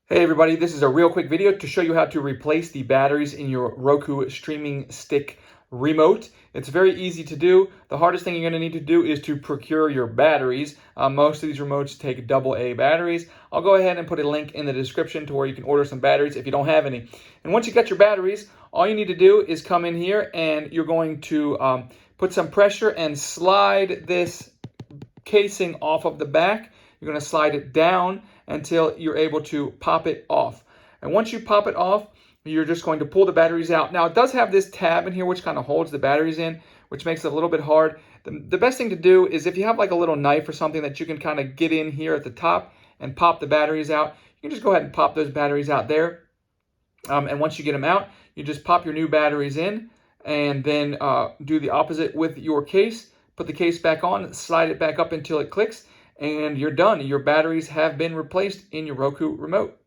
Hey everybody, this is a real quick video to show you how to replace the batteries in your Roku streaming stick remote. It's very easy to do. The hardest thing you're going to need to do is to procure your batteries. Most of these remotes take AA batteries. I'll go ahead and put a link in the description to where you can order some batteries if you don't have any. And once you get your batteries, all you need to do is come in here and you're going to put some pressure and slide this casing off of the back. You're going to slide it down until you're able to pop it off. And once you pop it off, you're just going to pull the batteries out. Now, it does have this tab in here which kind of holds the batteries in, which makes it a little bit hard. The best thing to do is if you have like a little knife or something that you can kind of get in here at the top and pop the batteries out, you can just go ahead and pop those batteries out there. And once you get them out, you just pop your new batteries in and then do the opposite with your case. Put the case back on, slide it back up until it clicks, and you're done. Your batteries have been replaced in your Roku remote.